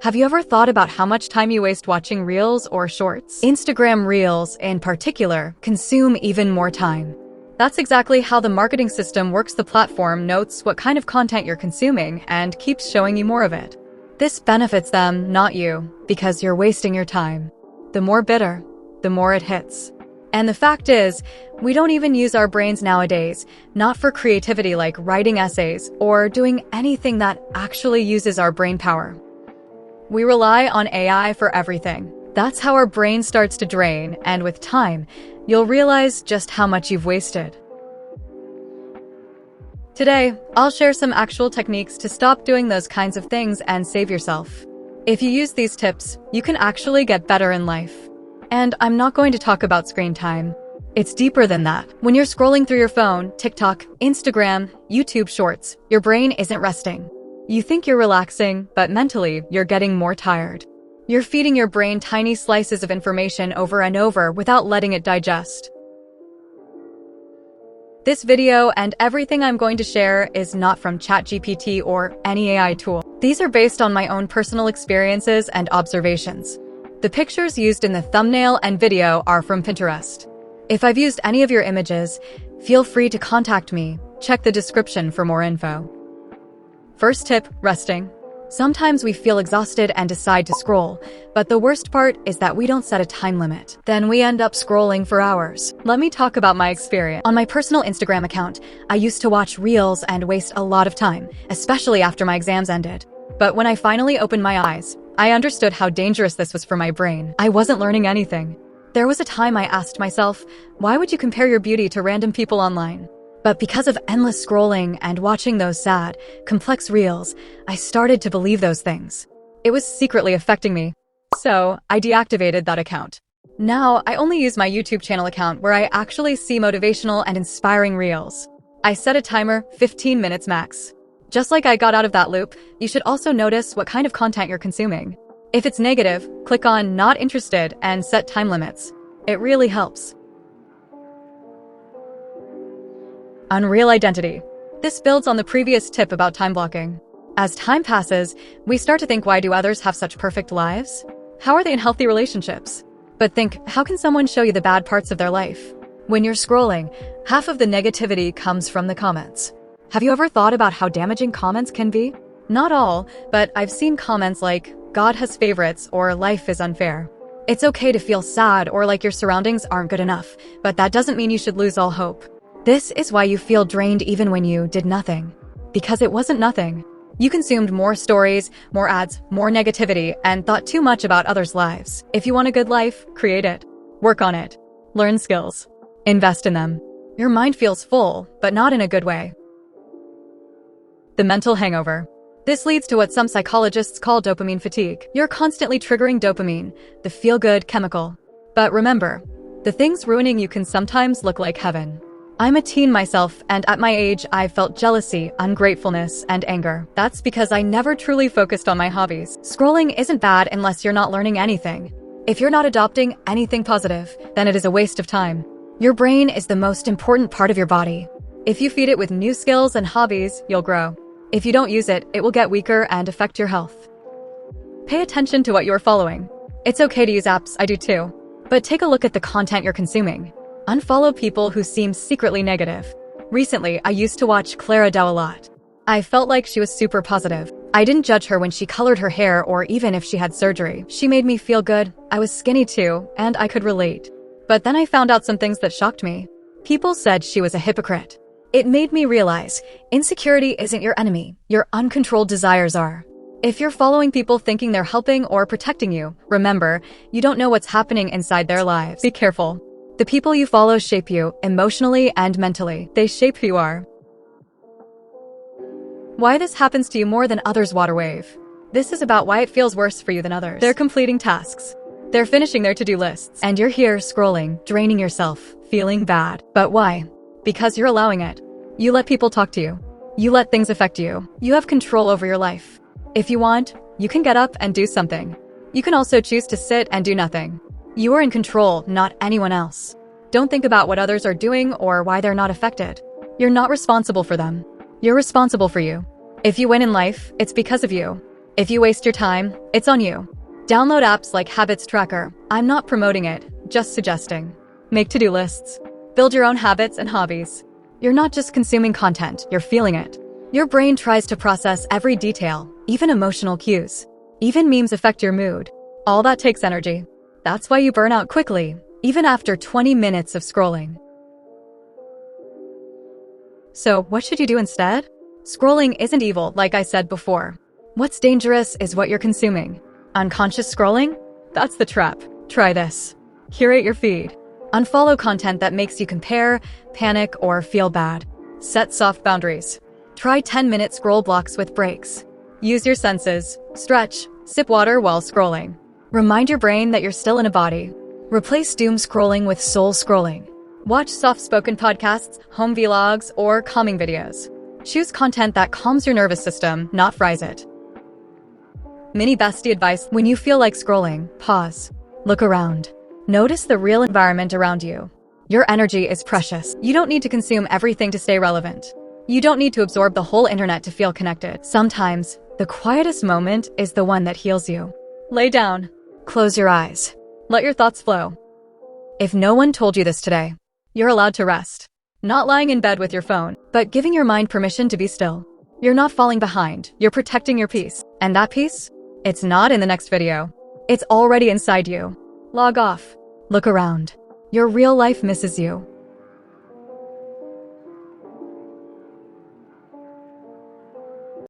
Have you ever thought about how much time you waste watching reels or shorts? Instagram reels, in particular, consume even more time. That's exactly how the marketing system works. The platform notes what kind of content you're consuming and keeps showing you more of it. This benefits them, not you, because you're wasting your time. The more bitter, the more it hits. And the fact is, we don't even use our brains nowadays, not for creativity like writing essays or doing anything that actually uses our brain power. We rely on AI for everything. That's how our brain starts to drain, and with time, you'll realize just how much you've wasted. Today, I'll share some actual techniques to stop doing those kinds of things and save yourself. If you use these tips, you can actually get better in life. And I'm not going to talk about screen time. It's deeper than that. When you're scrolling through your phone, TikTok, Instagram, YouTube Shorts, your brain isn't resting. You think you're relaxing, but mentally, you're getting more tired. You're feeding your brain tiny slices of information over and over without letting it digest. This video and everything I'm going to share is not from ChatGPT or any AI tool. These are based on my own personal experiences and observations. The pictures used in the thumbnail and video are from Pinterest. If I've used any of your images, feel free to contact me. Check the description for more info. First tip, resting. Sometimes we feel exhausted and decide to scroll, but the worst part is that we don't set a time limit. Then we end up scrolling for hours. Let me talk about my experience. On my personal Instagram account, I used to watch reels and waste a lot of time, especially after my exams ended. But when I finally opened my eyes, I understood how dangerous this was for my brain. I wasn't learning anything. There was a time I asked myself, why would you compare your beauty to random people online? But because of endless scrolling and watching those sad, complex reels, I started to believe those things. It was secretly affecting me. So, I deactivated that account. Now, I only use my YouTube channel account where I actually see motivational and inspiring reels. I set a timer, 15 minutes max. Just like I got out of that loop, you should also notice what kind of content you're consuming. If it's negative, click on Not Interested and set time limits. It really helps. Unreal identity. This builds on the previous tip about time blocking. As time passes, we start to think, why do others have such perfect lives? How are they in healthy relationships? But think, how can someone show you the bad parts of their life? When you're scrolling, half of the negativity comes from the comments. Have you ever thought about how damaging comments can be? Not all, but I've seen comments like, God has favorites or life is unfair. It's okay to feel sad or like your surroundings aren't good enough, but that doesn't mean you should lose all hope. This is why you feel drained even when you did nothing. Because it wasn't nothing. You consumed more stories, more ads, more negativity, and thought too much about others' lives. If you want a good life, create it. Work on it. Learn skills. Invest in them. Your mind feels full, but not in a good way. The mental hangover. This leads to what some psychologists call dopamine fatigue. You're constantly triggering dopamine, the feel-good chemical. But remember, the things ruining you can sometimes look like heaven. I'm a teen myself, and at my age, I felt jealousy, ungratefulness, and anger. That's because I never truly focused on my hobbies. Scrolling isn't bad unless you're not learning anything. If you're not adopting anything positive, then it is a waste of time. Your brain is the most important part of your body. If you feed it with new skills and hobbies, you'll grow. If you don't use it, it will get weaker and affect your health. Pay attention to what you're following. It's okay to use apps, I do too. But take a look at the content you're consuming. Unfollow people who seem secretly negative. Recently, I used to watch 𝒄𝒓𝒔𝒄𝒕 a lot. I felt like she was super positive. I didn't judge her when she colored her hair or even if she had surgery. She made me feel good. I was skinny too, and I could relate. But then I found out some things that shocked me. People said she was a hypocrite. It made me realize, insecurity isn't your enemy, your uncontrolled desires are. If you're following people thinking they're helping or protecting you, remember, you don't know what's happening inside their lives. Be careful. The people you follow shape you, emotionally and mentally. They shape who you are. Why this happens to you more than others. Water wave. This is about why it feels worse for you than others. They're completing tasks. They're finishing their to-do lists. And you're here scrolling, draining yourself, feeling bad. But why? Because you're allowing it. You let people talk to you. You let things affect you. You have control over your life. If you want, you can get up and do something. You can also choose to sit and do nothing. You are in control, not anyone else. Don't think about what others are doing or why they're not affected. You're not responsible for them. You're responsible for you. If you win in life, it's because of you. If you waste your time, it's on you. Download apps like Habits Tracker. I'm not promoting it, just suggesting. Make to-do lists. Build your own habits and hobbies. You're not just consuming content, you're feeling it. Your brain tries to process every detail, even emotional cues. Even memes affect your mood. All that takes energy. That's why you burn out quickly, even after 20 minutes of scrolling. So, what should you do instead? Scrolling isn't evil, like I said before. What's dangerous is what you're consuming. Unconscious scrolling? That's the trap. Try this. Curate your feed. Unfollow content that makes you compare, panic, or feel bad. Set soft boundaries. Try 10-minute scroll blocks with breaks. Use your senses. Stretch. Sip water while scrolling. Remind your brain that you're still in a body. Replace doom scrolling with soul scrolling. Watch soft-spoken podcasts, home vlogs, or calming videos. Choose content that calms your nervous system, not fries it. Mini bestie advice: when you feel like scrolling, pause. Look around. Notice the real environment around you. Your energy is precious. You don't need to consume everything to stay relevant. You don't need to absorb the whole internet to feel connected. Sometimes, the quietest moment is the one that heals you. Lay down. Close your eyes. Let your thoughts flow. If no one told you this today, you're allowed to rest. Not lying in bed with your phone, but giving your mind permission to be still. You're not falling behind. You're protecting your peace. And that peace? It's not in the next video. It's already inside you. Log off. Look around. Your real life misses you.